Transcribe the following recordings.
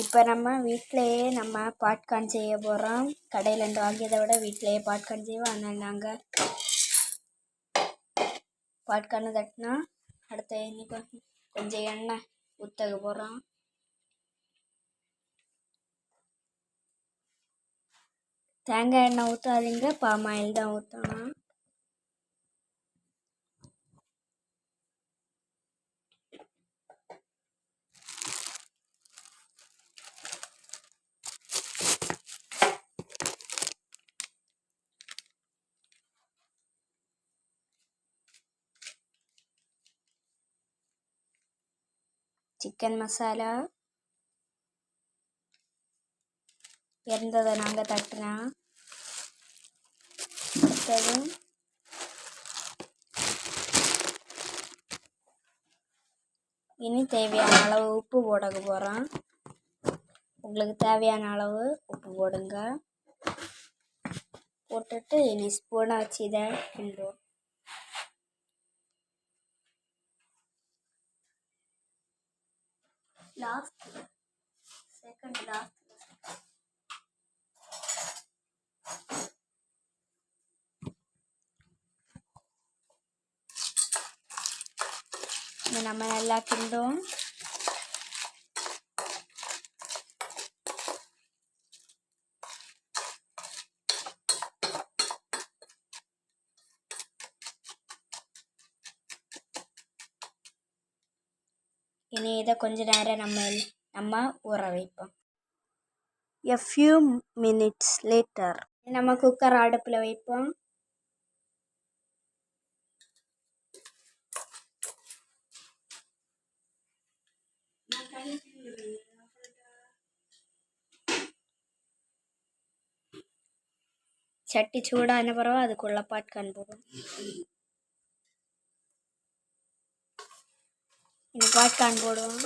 இப்போ நம்ம வீட்டிலையே நம்ம பாப்கார்ன் செய்ய போகிறோம். கடையிலேருந்து வாங்கியதை விட வீட்டிலையே பாப்கார்ன் செய்வோம். அதனால் நாங்கள் பாப்கார்னை தட்டினா அடுத்த இன்னைக்கு கொஞ்சம் எண்ணெய் ஊற்ற போகிறோம். தேங்காய் எண்ணெய் ஊற்றாதீங்க, பாம் ஆயில் தான் ஊற்றணும். சிக்கன் மசாலா இருந்ததை நாங்கள் தட்டினா அடுத்தது இனி தேவையான அளவு உப்பு போட போகிறோம். உங்களுக்கு தேவையான அளவு உப்பு போடுங்க. போட்டுட்டு இனி ஸ்பூனை வச்சு இதை கிண்டுவோம். செகண்ட் நம்ம நல்லா கிண்டுவோம். இனி இதை கொஞ்ச நேரம் நம்ம ஊற வைப்போம். A few minutes later நம்ம குக்கர் அடுப்பில் வைப்போம். சட்டி சூடான பிறகு அதுக்குள்ள பாப்கார்ன் போடும். இனி பாப்கார்ன் போடுவோம்.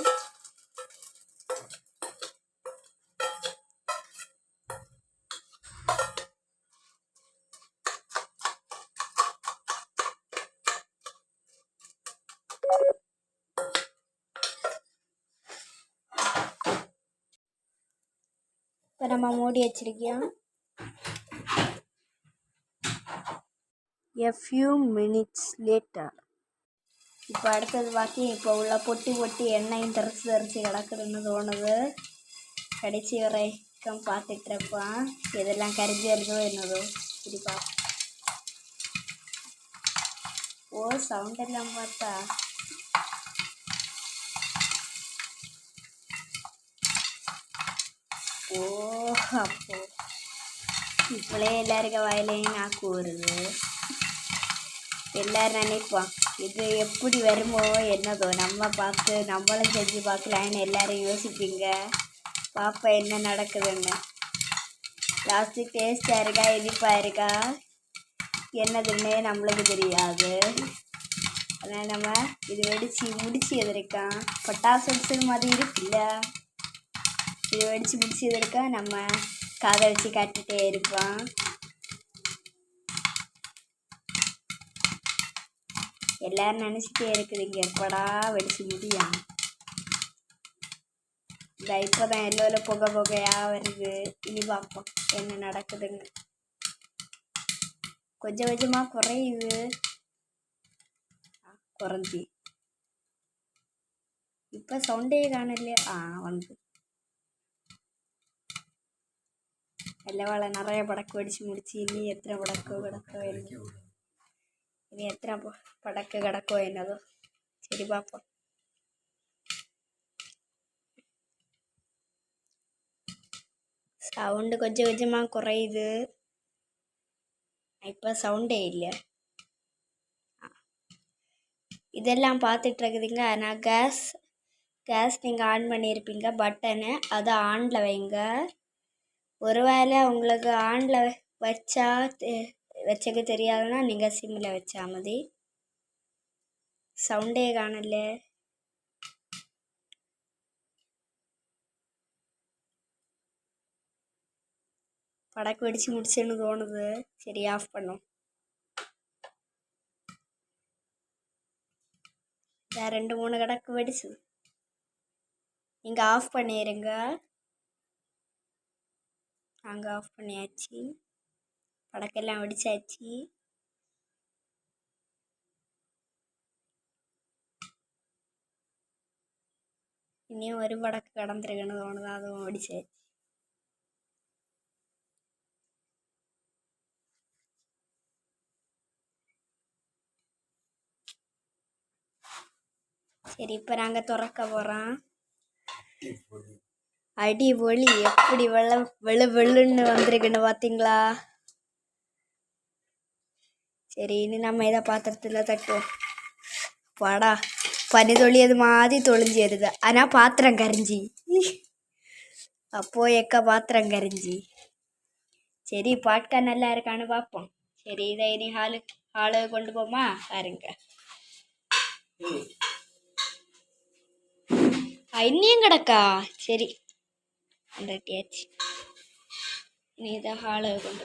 இப்போ நம்ம மூடி வச்சிருக்கோம். A few minutes later இப்போ அடுத்தது பாக்கி இப்போ உள்ள பொட்டி எண்ணெயும் தெரிச்சு கிடக்குதுன்னு தோணுது. கடைசி வரைக்கும் பார்த்துட்டு இருப்பான். இதெல்லாம் கரிஞ்சு வருதோ என்னதோ சரிப்பா. ஓ சவுண்ட் எல்லாம் பார்த்தா ஓ அப்போ இப்போலே எல்லாருக்கும் வாயிலையும் நாக்கு வருது. எல்லாரும் நினைப்போம் இது எப்படி வருமோ என்னதோ, நம்ம பார்த்து நம்மளும் செஞ்சு பார்க்கலான்னு எல்லாரும் யோசிப்பீங்க. பாப்பா என்ன நடக்குதுன்னு. லாஸ்ட்டு டேஸ்டாக இருக்கா இனிப்பாக இருக்கா என்னதுன்னே நம்மளுக்கு தெரியாது. அதனால் நம்ம இது முடிச்சு எதிர்க்கான் பட்டாசு மாதிரி இருக்குல்ல, இது முடிச்சு எதிர்க்கா நம்ம காதை வச்சு காட்டிகிட்டே இருப்போம். எல்லாரும் நினச்சிட்டே இருக்குதுங்க எப்படா வெடிச்சு முடியும். இந்த இப்போ தான் எல்லோரும் புகையாக வருது. இனி பார்ப்போம் என்ன நடக்குதுன்னு. கொஞ்சம் கொஞ்சமாக குறையுது. குறைஞ்சி இப்போ சவுண்டே காணலையே. வந்து எல்லவாழ நிறைய படக்கு வெடிச்சு முடிச்சு இனி எத்தனை கிடக்கோ இனி எத்தனை படக்கு கிடக்கோ என்னதோ சரி பார்ப்போம். சவுண்டு கொஞ்சம் கொஞ்சமாக குறையுது. இப்போ சவுண்டே இல்லை. இதெல்லாம் பார்த்துட்டு இருக்குதுங்க. ஆனால் கேஸ் நீங்கள் ஆன் பண்ணியிருப்பீங்க பட்டனு, அதை ஆனில் வைங்க. ஒருவேளை உங்களுக்கு ஆனில் வச்சக்க தெரியாதுன்னா நீங்கள் சிம்மில் வச்சா மதி. சவுண்டே காணல. படக்கு வெடிச்சு முடிச்சுன்னு தோணுது. சரி ஆஃப் பண்ணோம். வேறு 2-3 கடக்கு வெடிச்சு நீங்கள் ஆஃப் பண்ணிடுங்க. நாங்கள் ஆஃப் பண்ணியாச்சு, படக்கெல்லாம் வெடிச்சாச்சு. இனியும் ஒரு படக்கு கடந்துருக்குன்னு தோணுதான், அதுவும் வெடிச்சாச்சு. சரி, இப்போ நாங்கள் திறக்க போகிறோம். அடி ஒளி எப்படி வெள்ளுன்னு வந்திருக்குன்னு பார்த்தீங்களா? சரி, இனி நம்ம இதை பாத்திரத்தில் தட்டுவோம். வாடா, பனி தொழியது மாதிரி தொழிஞ்சிருது, ஆனால் பாத்திரம் கரிஞ்சி. அப்போ எக்க பாத்திரம் கரிஞ்சி. சரி, பாட்கா நல்லா இருக்கான்னு பார்ப்போம். சரி, இதை இனி ஹாலு கொண்டு போமா பாருங்க. இன்னியும் கிடக்கா? சரி, ரெட்டியாச்சு. இனி இதை ஹாலு கொண்டு.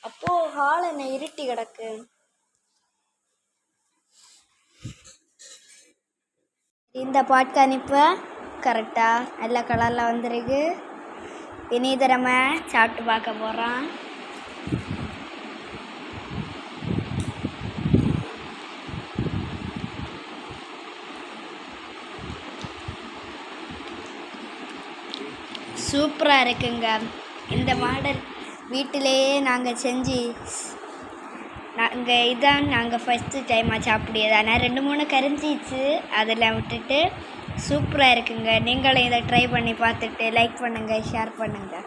அப்போ ஹால் என்ன இருட்டி கிடக்கு? இந்த பாட்கார்ன் இப்போ கரெக்டாக நல்ல கலரில் வந்துருக்கு. இனி இதை நம்ம சாப்பிட்டு பார்க்க போகிறோம். சூப்பராக இருக்குங்க. இந்த மாடல் வீட்டிலேயே நாங்கள் செஞ்சு இதான் நாங்கள் ஃபஸ்ட்டு டைமாக சாப்பிடியது. ஆனால் 2-3 கரிஞ்சிச்சு, அதெல்லாம் விட்டுட்டு சூப்பராக இருக்குங்க. நீங்களும் இதை ட்ரை பண்ணி பார்த்துட்டு லைக் பண்ணுங்கள், ஷேர் பண்ணுங்கள்.